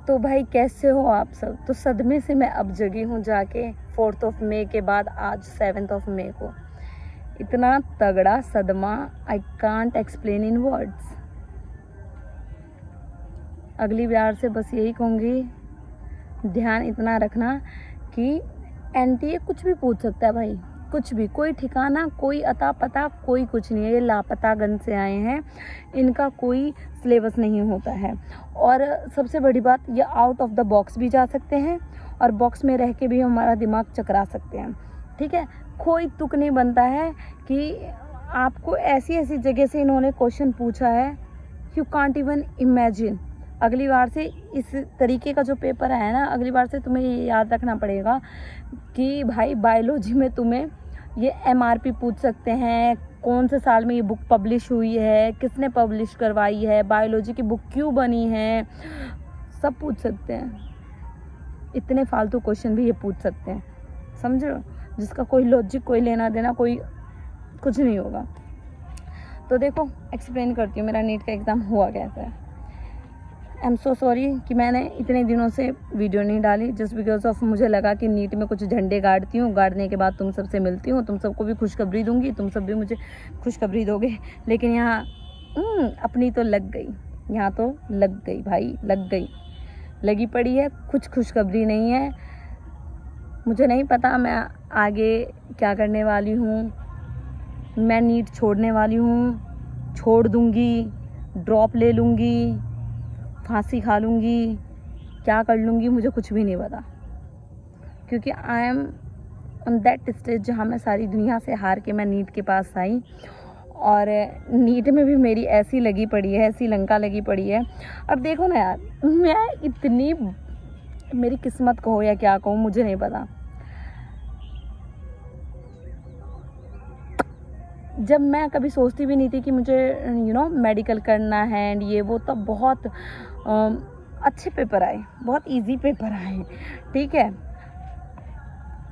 तो भाई कैसे हो आप सब? तो सदमे से मैं अब जगी हूँ जाके 4 मई के बाद आज 7 मई को। इतना तगड़ा सदमा, I can't explain in words. अगली बार से बस यही कहूँगी, ध्यान इतना रखना कि एनटीए कुछ भी पूछ सकता है भाई, कुछ भी, कोई ठिकाना, कोई अता पता, कोई कुछ नहीं है। ये लापतागंज से आए हैं, इनका कोई सिलेबस नहीं होता है। और सबसे बड़ी बात, ये आउट ऑफ द बॉक्स भी जा सकते हैं और बॉक्स में रह के भी हमारा दिमाग चकरा सकते हैं। ठीक है, कोई तुक नहीं बनता है कि आपको ऐसी ऐसी जगह से इन्होंने क्वेश्चन पूछा है, यू कांट इवन इमेजिन। अगली बार से इस तरीके का जो पेपर है ना, अगली बार से तुम्हें ये याद रखना पड़ेगा कि भाई बायोलॉजी में तुम्हें ये एमआरपी पूछ सकते हैं, कौन से साल में ये बुक पब्लिश हुई है, किसने पब्लिश करवाई है, बायोलॉजी की बुक क्यों बनी है, सब पूछ सकते हैं। इतने फालतू क्वेश्चन भी ये पूछ सकते हैं, समझो, जिसका कोई लॉजिक, कोई लेना देना, कोई कुछ नहीं होगा। तो देखो, एक्सप्लेन करती हूँ मेरा नीट का एग्ज़ाम हुआ कैसा है। आई एम सो सॉरी कि मैंने इतने दिनों से वीडियो नहीं डाली, जस्ट बिकॉज ऑफ मुझे लगा कि नीट में कुछ झंडे गाड़ती हूँ, गाड़ने के बाद तुम सबसे मिलती हूँ, तुम सबको भी खुशखबरी दूंगी, तुम सब भी मुझे खुशखबरी दोगे। लेकिन यहाँ अपनी तो लग गई, यहाँ तो लग गई भाई, लग गई, लगी पड़ी है, कुछ खुशखबरी नहीं है। मुझे नहीं पता मैं आगे क्या करने वाली हूँ। मैं नीट छोड़ने वाली हूँ, छोड़ दूँगी, ड्रॉप ले लूँगी, फांसी खा लूँगी, क्या कर लूँगी, मुझे कुछ भी नहीं पता। क्योंकि I am on that stage जहाँ मैं सारी दुनिया से हार के मैं नीट के पास आई, और नीट में भी मेरी ऐसी लगी पड़ी है, ऐसी लंका लगी पड़ी है। अब देखो ना यार, मैं इतनी, मेरी किस्मत कहो या क्या कहूँ, मुझे नहीं पता। जब मैं कभी सोचती भी नहीं थी कि मुझे मेडिकल करना है एंड ये वो, तब बहुत अच्छे पेपर आए, बहुत इजी पेपर आए, ठीक है।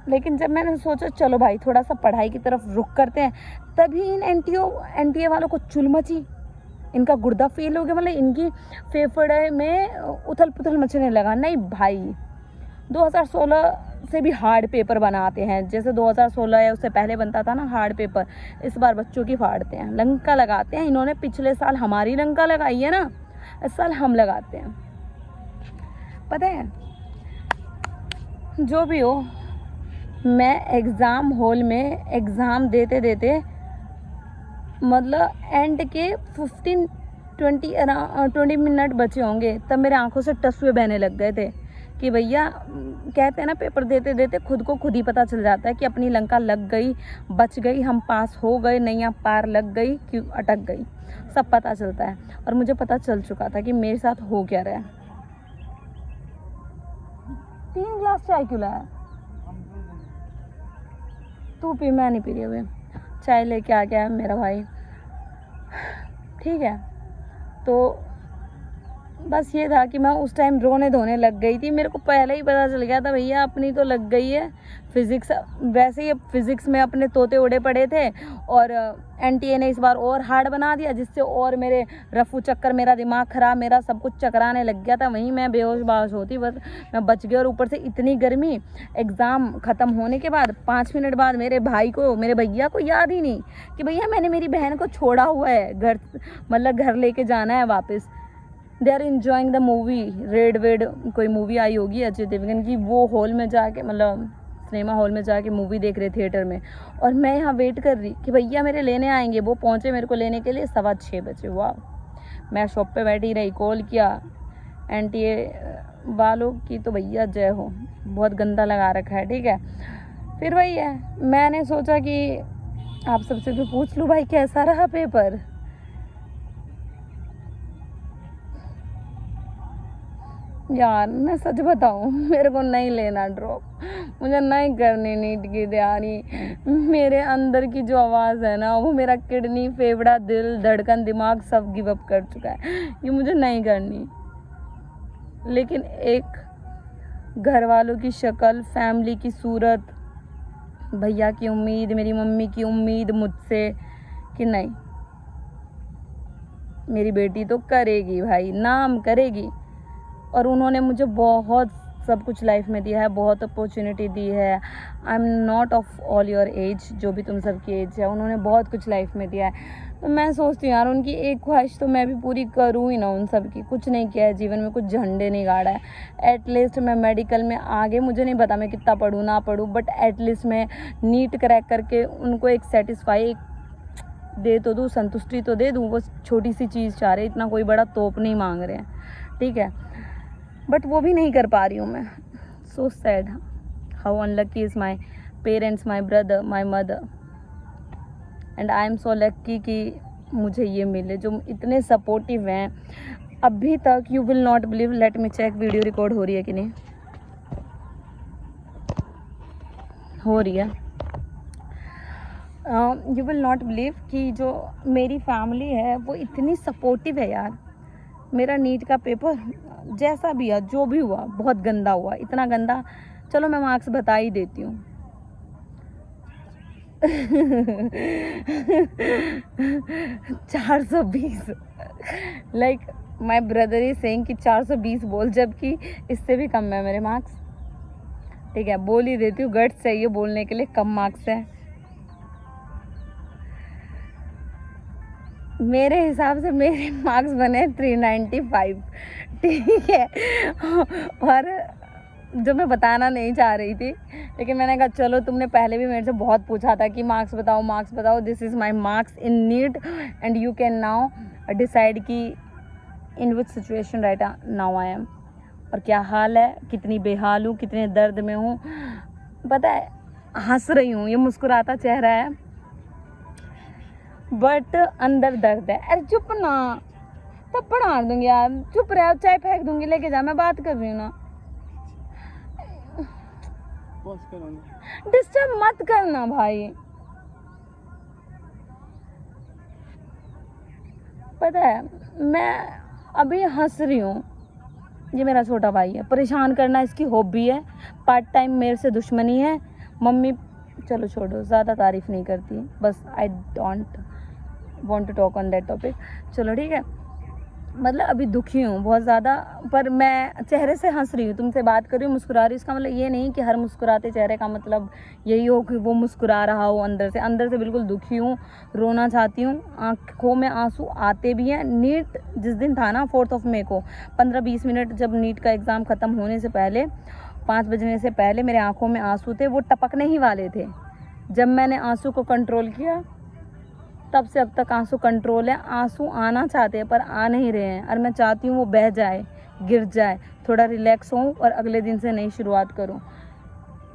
लेकिन जब मैंने सोचा चलो भाई थोड़ा सा पढ़ाई की तरफ रुख करते हैं, तभी इन एनटीए वालों को चुल मची, इनका गुर्दा फेल हो गया, मतलब इनकी फेफड़े में उथल पुथल मचने लगा। नहीं भाई, 2016 से भी हार्ड पेपर बनाते हैं, जैसे 2016 है उससे पहले बनता था ना हार्ड पेपर, इस बार बच्चों की फाड़ते हैं, लंका लगाते हैं। इन्होंने पिछले साल हमारी लंका लगाई है ना, इस साल हम लगाते हैं। पता है, जो भी हो, मैं एग्ज़ाम हॉल में एग्ज़ाम देते देते मतलब एंड के 15-20 मिनट बचे होंगे, तब मेरे आंखों से टसुए बहने लग गए थे कि भैया, कहते हैं ना पेपर देते देते खुद को खुद ही पता चल जाता है कि अपनी लंका लग गई, बच गई, हम पास हो गए, नैया पार लग गई, क्यों अटक गई, सब पता चलता है। और मुझे पता चल चुका था कि मेरे साथ हो क्या रहा है। 3 गिलास चाय क्यों लाया? तू पी, मैं नहीं पी रही अभी। चाय लेके आ गया मेरा भाई, ठीक है। तो बस ये था कि मैं उस टाइम रोने धोने लग गई थी। मेरे को पहले ही पता चल गया था भैया अपनी तो लग गई है। फिज़िक्स, वैसे ही फिज़िक्स में अपने तोते उड़े पड़े थे, और एनटीए ने इस बार और हार्ड बना दिया, जिससे और मेरे रफू चक्कर, मेरा दिमाग ख़राब, मेरा सब कुछ चकराने लग गया था। वहीं मैं बेहोश बाहोश होती, बस मैं बच गई। और ऊपर से इतनी गर्मी, एग्ज़ाम ख़त्म होने के बाद 5 मिनट बाद मेरे भाई को, मेरे भैया को याद ही नहीं कि भैया मैंने मेरी बहन को छोड़ा हुआ है घर, मतलब घर लेके जाना है वापस। They are enjoying the movie, रेड वेड कोई मूवी आई होगी अजय देवगन की, वो हॉल में जाके, मतलब सिनेमा हॉल में जाके मूवी देख रहे थिएटर में, और मैं यहाँ वेट कर रही कि भैया मेरे लेने आएंगे। वो पहुँचे मेरे को लेने के लिए 6:15 बजे। वाह, मैं शॉप पे बैठी रही, कॉल किया एनटीए वालों की, तो भैया जय हो, बहुत गंदा लगा रखा है, ठीक है। फिर वही है, मैंने सोचा कि आप सबसे भी पूछ लूँ भाई कैसा रहा पेपर। यार मैं सच बताऊं, मेरे को नहीं लेना ड्रॉप, मुझे नहीं करनी नीट की तैयारी। मेरे अंदर की जो आवाज़ है ना, वो मेरा किडनी, फेफड़ा, दिल, धड़कन, दिमाग सब गिव अप कर चुका है, ये मुझे नहीं करनी। लेकिन एक घर वालों की शक्ल, फैमिली की सूरत, भैया की उम्मीद, मेरी मम्मी की उम्मीद मुझसे कि नहीं, मेरी बेटी तो करेगी भाई, नाम करेगी। और उन्होंने मुझे बहुत सब कुछ लाइफ में दिया है, बहुत अपॉर्चुनिटी दी है। I am not of all your age, जो भी तुम सबकी एज है, उन्होंने बहुत कुछ लाइफ में दिया है। तो मैं सोचती हूँ यार उनकी एक ख्वाहिश तो मैं भी पूरी करूँ ही ना। उन सब की कुछ नहीं किया है जीवन में, कुछ झंडे नहीं गाड़ा है। एटलीस्ट मैं मेडिकल में आगे, मुझे नहीं पता मैं कितना पढ़ूँ ना पढ़ूँ, बट एटलीस्ट मैं नीट क्रैक करके उनको एक सेटिस्फाई दे तो दूँ, संतुष्टि तो दे दूँ। वो छोटी सी चीज़ चाह रहे, इतना कोई बड़ा तोप नहीं मांग रहे हैं, ठीक है, बट वो भी नहीं कर पा रही हूँ मैं। So sad, how unlucky is my parents, my brother, my mother, and I am so lucky कि मुझे ये मिले जो इतने सपोर्टिव हैं अभी तक। You will not believe, let me check video record हो रही है कि नहीं, हो रही है। यू विल नॉट बिलीव कि जो मेरी फैमिली है वो इतनी सपोर्टिव है यार। मेरा नीट का पेपर जैसा भी है, जो भी हुआ, बहुत गंदा हुआ, इतना गंदा, चलो मैं मार्क्स बता ही देती हूँ। 420, like my brother is saying कि 420 बोल, जबकि इससे भी कम है मेरे मार्क्स, ठीक है, बोल ही देती हूँ, गट्स चाहिए बोलने के लिए, कम मार्क्स है मेरे हिसाब से। मेरे मार्क्स बने 395, ठीक है, और जो मैं बताना नहीं चाह रही थी, लेकिन मैंने कहा चलो, तुमने पहले भी मेरे से बहुत पूछा था कि मार्क्स बताओ, मार्क्स बताओ। This is my marks in NEET and you can now decide कि in which situation right now I am, और क्या हाल है, कितनी बेहाल हूँ, कितने दर्द में हूँ। पता है, हंस रही हूँ, ये मुस्कुराता चेहरा है, बट अंदर दर्द है। अरे चुप ना, तब पढ़ा दूंगी यार, चुप रहे, चाय फेंक दूंगी, लेके जा, मैं बात कर रही हूँ ना। डिस्टर्ब मत करना भाई। पता है, मैं अभी हंस रही हूँ, ये मेरा छोटा भाई है, परेशान करना इसकी हॉबी है, पार्ट टाइम मेरे से दुश्मनी है। मम्मी, चलो छोड़ो, ज़्यादा तारीफ नहीं करती, बस I don't want to talk on that topic. चलो ठीक है, मतलब अभी दुखी हूँ बहुत ज़्यादा, पर मैं चेहरे से हंस रही हूँ, तुमसे बात कर रही हूँ, मुस्कुरा रही हूँ। इसका मतलब ये नहीं कि हर मुस्कुराते चेहरे का मतलब यही हो कि वो मुस्कुरा रहा हो। अंदर से बिल्कुल दुखी हूँ, रोना चाहती हूँ, आँखों में आंसू आते भी हैं। नीट जिस दिन था ना, 4 मई को, 15-20 मिनट जब नीट का एग्ज़ाम ख़त्म होने से पहले, 5 बजने से पहले मेरे आँखों में आंसू थे, वो टपकने ही वाले थे। जब मैंने आंसू को कंट्रोल किया, तब से अब तक आंसू कंट्रोल है। आंसू आना चाहते हैं पर आ नहीं रहे हैं, और मैं चाहती हूँ वो बह जाए, गिर जाए, थोड़ा रिलैक्स हूँ और अगले दिन से नई शुरुआत करूँ।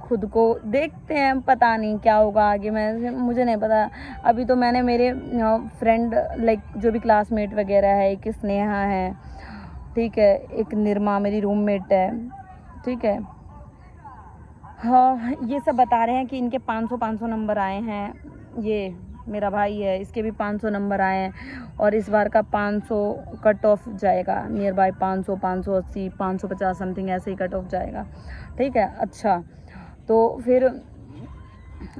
खुद को देखते हैं, पता नहीं क्या होगा आगे, मुझे नहीं पता। अभी तो मैंने मेरे फ्रेंड, लाइक जो भी क्लासमेट वगैरह है, एक स्नेहा है, ठीक है, एक निर्मा मेरी रूममेट है, ठीक है, हाँ, ये सब बता रहे हैं कि इनके 500 नंबर आए हैं। ये मेरा भाई है, इसके भी 500 नंबर आए हैं, और इस बार का 500 कट ऑफ जाएगा, नियर बाय 500, 580, 550 समथिंग ऐसे ही कट ऑफ जाएगा, ठीक है। अच्छा, तो फिर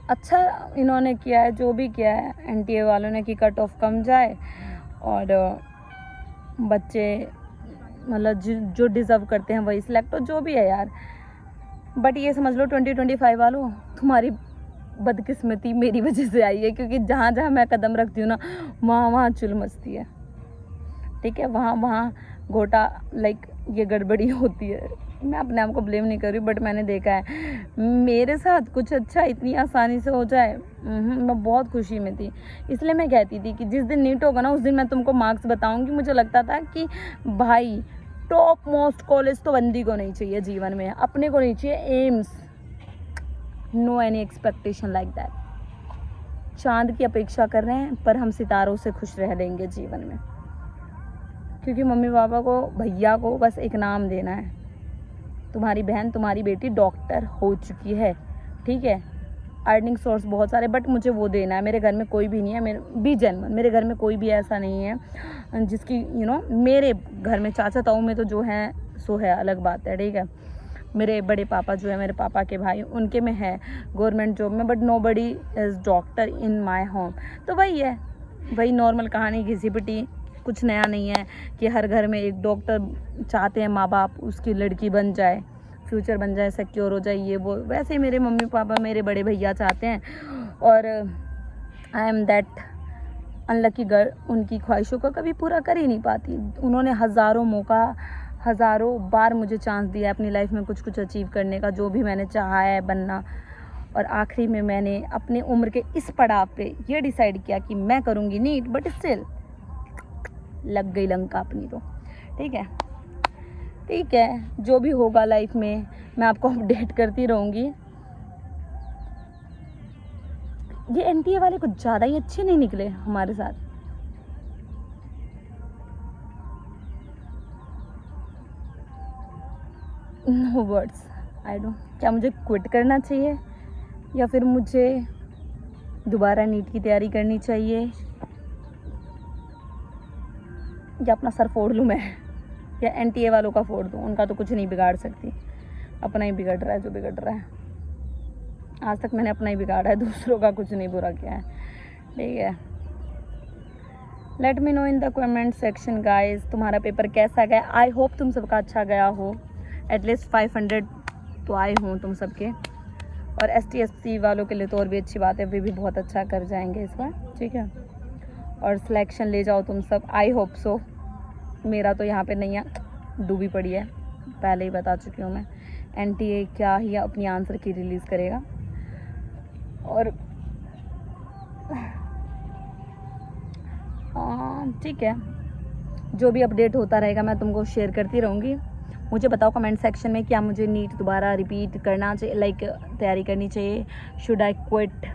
अच्छा इन्होंने किया है, जो भी किया है एनटीए वालों ने, कि कट ऑफ कम जाए और बच्चे मतलब जो डिज़र्व करते हैं वही सिलेक्ट हो, जो भी है यार। बट ये समझ लो 2025 वालों, तुम्हारी बदकिस्मती मेरी वजह से आई है, क्योंकि जहाँ जहाँ मैं कदम रखती हूँ ना, वहाँ वहाँ चुल मचती है, ठीक है, वहाँ वहाँ घोटा, लाइक ये गड़बड़ी होती है। मैं अपने आप को ब्लेम नहीं कर रही, बट मैंने देखा है मेरे साथ कुछ अच्छा इतनी आसानी से हो जाए, मैं बहुत खुशी में थी। इसलिए मैं कहती थी कि जिस दिन नीट होगा ना, उस दिन मैं तुमको मार्क्स बताऊँगी। मुझे लगता था कि भाई टॉप मोस्ट कॉलेज तो बंदी को नहीं चाहिए जीवन में, अपने को नहीं चाहिए aims, no any expectation like that. चांद की अपेक्षा कर रहे हैं, पर हम सितारों से खुश रह लेंगे जीवन में, क्योंकि मम्मी पापा को, भैया को बस एक नाम देना है, तुम्हारी बहन, तुम्हारी बेटी डॉक्टर हो चुकी है, ठीक है, अर्निंग सोर्स बहुत सारे, बट मुझे वो देना है। मेरे घर में कोई भी नहीं है, मेरे जेन्युइन मेरे घर में कोई भी ऐसा नहीं है जिसकी मेरे घर में चाचा ताऊ में तो जो है सो है, अलग बात है, ठीक है। मेरे बड़े पापा जो है, मेरे पापा के भाई, उनके में है गवर्नमेंट जॉब में, but nobody is doctor in my home. तो वही है, वही नॉर्मल कहानी, घिसी पिटी कुछ नया नहीं है कि हर घर में एक डॉक्टर चाहते हैं माँ बाप उसकी लड़की बन जाए, फ्यूचर बन जाए, सिक्योर हो जाए, ये वो। वैसे ही मेरे मम्मी पापा, मेरे बड़े भैया चाहते हैं, और I am that unlucky girl, उनकी ख्वाहिशों को कभी पूरा कर ही नहीं पाती। उन्होंने हज़ारों मौका, हज़ारों बार मुझे चांस दिया अपनी लाइफ में कुछ कुछ अचीव करने का, जो भी मैंने चाहा है बनना, और आखिरी में मैंने अपनी उम्र के इस पड़ाव पे ये डिसाइड किया कि मैं करूँगी नीट, बट स्टिल लग गई लंका अपनी तो। ठीक है, ठीक है, जो भी होगा लाइफ में मैं आपको अपडेट करती रहूँगी। ये एनटीए वाले कुछ ज़्यादा ही अच्छे नहीं निकले हमारे साथ। No words, I don't. क्या मुझे क्विट करना चाहिए या फिर मुझे दोबारा नीट की तैयारी करनी चाहिए, या अपना सर फोड़ लूँ मैं, या एनटीए वालों का फोड़ दूँ? उनका तो कुछ नहीं बिगाड़ सकती, अपना ही बिगड़ रहा है जो बिगड़ रहा है। आज तक मैंने अपना ही बिगाड़ा है, दूसरों का कुछ नहीं बुरा किया है। ठीक है, let me know in the comment section guys, तुम्हारा पेपर कैसा गया। आई होप तुम सबका अच्छा गया हो, एटलीस्ट 500 तो आए हों तुम सबके। और ST/SC वालों के लिए तो और भी अच्छी बात है, वे भी बहुत अच्छा कर जाएंगे इस बार। ठीक है, और सिलेक्शन ले जाओ तुम सब, आई होप सो। मेरा तो यहाँ पे नैया डूबी पड़ी है, पहले ही बता चुकी हूँ मैं। एनटीए क्या ही अपनी आंसर की रिलीज़ करेगा, और ठीक है, जो भी अपडेट होता रहेगा मैं तुमको शेयर करती रहूँगी। मुझे बताओ कमेंट सेक्शन में, क्या मुझे नीट दोबारा रिपीट करना चाहिए, लाइक तैयारी करनी चाहिए? Should I quit,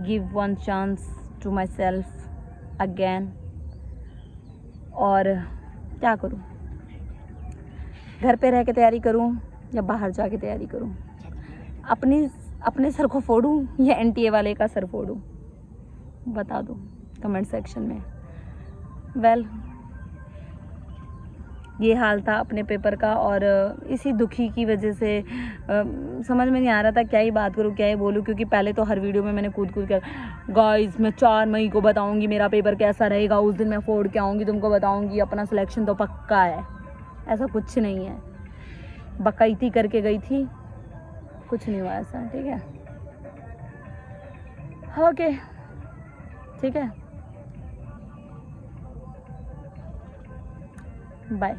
give one chance to myself again, और क्या करूँ? घर पे रह के तैयारी करूँ या बाहर जाके तैयारी करूँ? अपने सर को फोड़ूँ या एनटीए वाले का सर फोड़ूँ? बता दो कमेंट सेक्शन में। वेल, ये हाल था अपने पेपर का, और इसी दुखी की वजह से समझ में नहीं आ रहा था क्या ही बात करूँ, क्या ही बोलूँ, क्योंकि पहले तो हर वीडियो में मैंने कूद कर गाइस मैं 4 मई को बताऊँगी मेरा पेपर कैसा रहेगा, उस दिन मैं फोड़ के आऊँगी, तुमको बताऊँगी, अपना सिलेक्शन तो पक्का है। ऐसा कुछ नहीं है, बकैती करके गई थी, कुछ नहीं हुआ ऐसा। ठीक है, ओके, ठीक है, बाय।